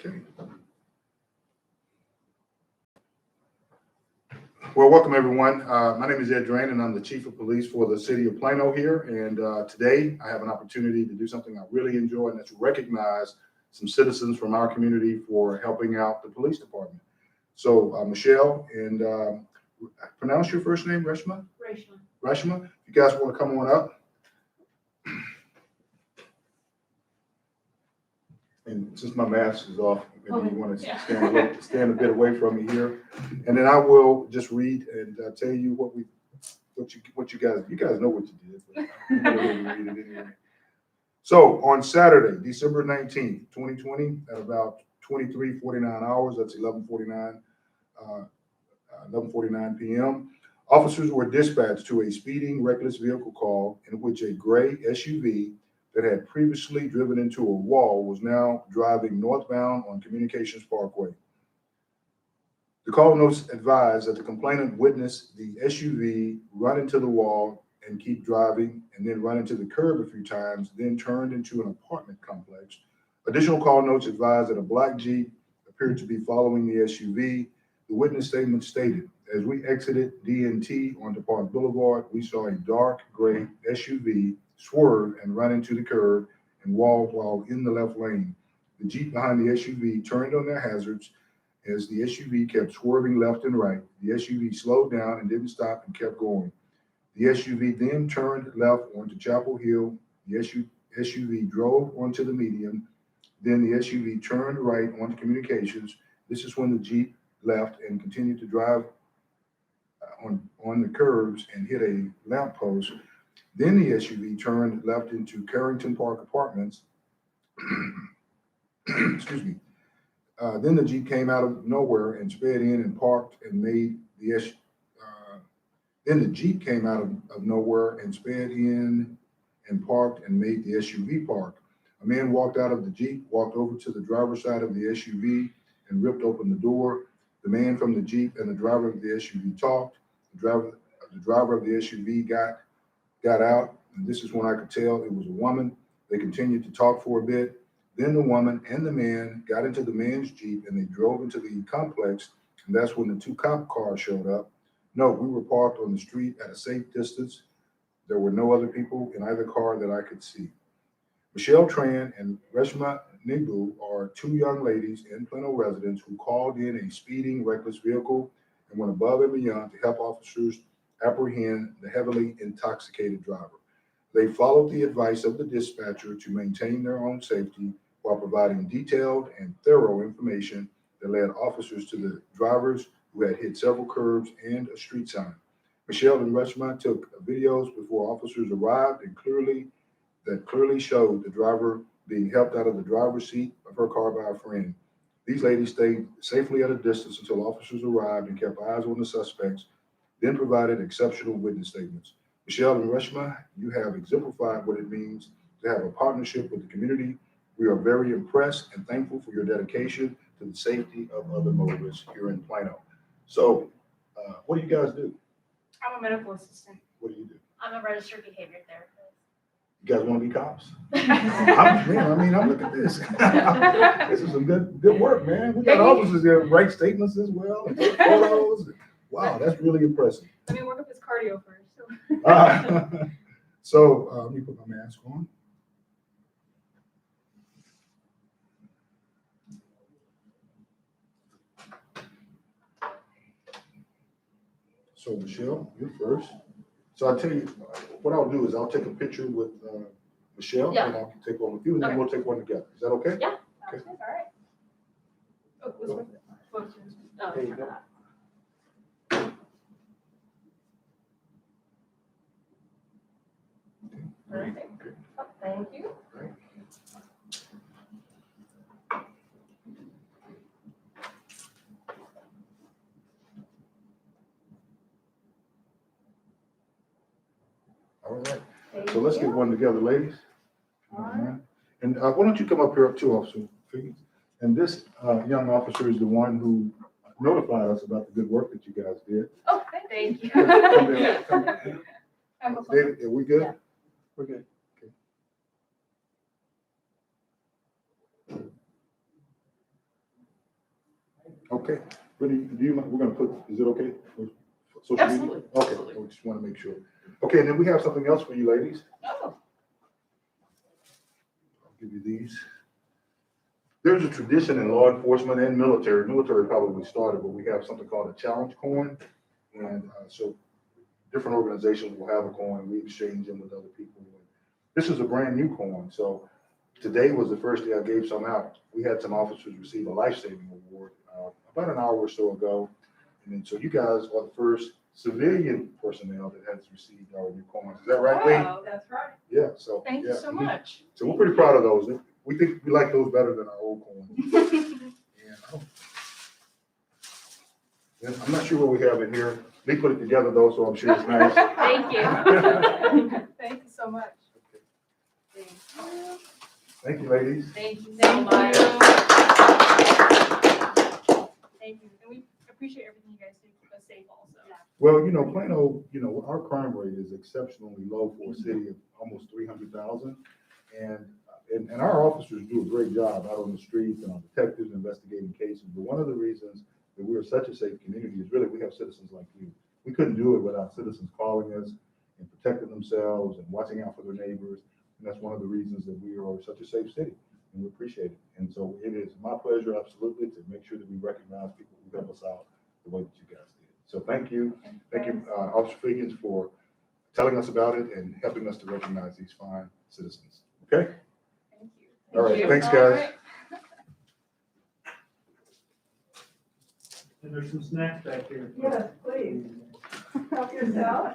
Okay. Well, welcome everyone. My name is Ed Tran, and I'm the Chief of Police for the City of Plano here. And today I have an opportunity to do something I really enjoy, and that's recognize some citizens from our community for helping out the police department. So Michelle, and pronounce your first name, Reshma? Reshma. Reshma, if you guys want to come on up. And since my mask is off, maybe you want to stand a bit away from me here, and then I will just read and tell you what you guys know what you did. But I'm gonna read it anyway. So on Saturday, December 19th, 2020, at about 23:49 hours, that's 11:49 p.m., officers were dispatched to a speeding, reckless vehicle call in which a gray SUV that had previously driven into a wall was now driving northbound on Communications Parkway. The call notes advised that the complainant witnessed the SUV run into the wall and keep driving, and then run into the curb a few times, then turned into an apartment complex. Additional call notes advised that a black Jeep appeared to be following the SUV. The witness statement stated, "As we exited D&T onto Park Boulevard, we saw a dark gray SUV swerve and run into the curb and wall while in the left lane. The Jeep behind the SUV turned on their hazards. As the SUV kept swerving left and right, the SUV slowed down and didn't stop and kept going. The SUV then turned left onto Chapel Hill. The SUV drove onto the median. Then the SUV turned right onto Communications. This is when the Jeep left and continued to drive on the curbs and hit a lamppost. Then the SUV turned left into Carrington Park Apartments." Excuse me. Then the Jeep came out of nowhere and sped in and parked and made the Then the Jeep came out of nowhere and sped in and parked and made the SUV park. A man walked out of the Jeep, walked over to the driver's side of the SUV and ripped open the door. The man from the Jeep and the driver of the SUV talked. The driver of the SUV got out, and this is when I could tell it was a woman. They continued to talk for a bit. Then the woman and the man got into the man's Jeep and they drove into the complex, and that's when the two cop cars showed up. No, we were parked on the street at a safe distance. There were no other people in either car that I could see. Michelle Tran and Reshma Nibu are two young ladies and Plano residents who called in a speeding, reckless vehicle and went above and beyond to help officers apprehend the heavily intoxicated driver. They followed the advice of the dispatcher to maintain their own safety while providing detailed and thorough information that led officers to the drivers who had hit several curbs and a street sign. Michelle and Reshma took videos before officers arrived and clearly showed the driver being helped out of the driver's seat of her car by a friend. These ladies stayed safely at a distance until officers arrived and kept eyes on the suspects, then provided exceptional witness statements. Michelle and Reshma, you have exemplified what it means to have a partnership with the community. We are very impressed and thankful for your dedication to the safety of other motorists here in Plano. So, what do you guys do? I'm a medical assistant. What do you do? I'm a registered behavior therapist. You guys want to be cops? I'm looking at this. This is some good work, man. We got officers there write statements as well and take photos. Wow, that's really impressive. Let me work up his cardio first. So let me put my mask on. So Michelle, you first. So I'll tell you, what I'll do is I'll take a picture with Michelle, and I'll take one with you, and then we'll take one together. Is that okay? Yeah. Okay. All right. Oh, this one. Oh, There you go. Perfect. Okay. Oh, thank you. Right. All right. Thank So let's you. get one together, ladies. All right. And why don't you come up here too, Officer Figgins? And this young officer is the one who notified us about the good work that you guys did. Oh, thank you. Come here, come here. David, are we good? Yeah. We're good. Okay. Okay, Brittany, we're gonna put, is it okay? Social media? Absolutely, Okay, absolutely. we just wanna make sure. Okay, and then we have something else for you ladies. Oh, I'll give you these. There's a tradition in law enforcement and military. Military probably started, but we have something called a challenge coin. And so different organizations will have a coin. We exchange them with other people. This is a brand new coin. So today was the first day I gave some out. We had some officers receive a life-saving award about an hour or so ago. And then, so you guys are the first civilian personnel that has received our new coins. Is that right, Lee? wow, that's right. Yeah, so. Thank yeah. you so much. So we're pretty proud of those. We think we like those better than our old coins. And I'm not sure what we have in here. They put it together though, so I'm sure it's nice. Thank you. Thank you so much. Thank you. Thank you, ladies. Thank you so much. Thank you. And we appreciate everything you guys do to keep us safe also. Well, Plano, our crime rate is exceptionally low for a city of almost 300,000. And our officers do a great job out on the streets and our detectives investigating cases. But one of the reasons that we're such a safe community is really we have citizens like you. We couldn't do it without citizens calling us and protecting themselves and watching out for their neighbors. And that's one of the reasons that we are such a safe city, and we appreciate it. And so it is my pleasure, absolutely, to make sure that we recognize people who help us out the way that you guys did. So thank you. Thank you, Officer Figgins, for telling us about it and helping us to recognize these fine citizens. Okay? Thank you. All right, you. thanks, All guys. right. And there's some snacks back here. Yes, please. Help yourself.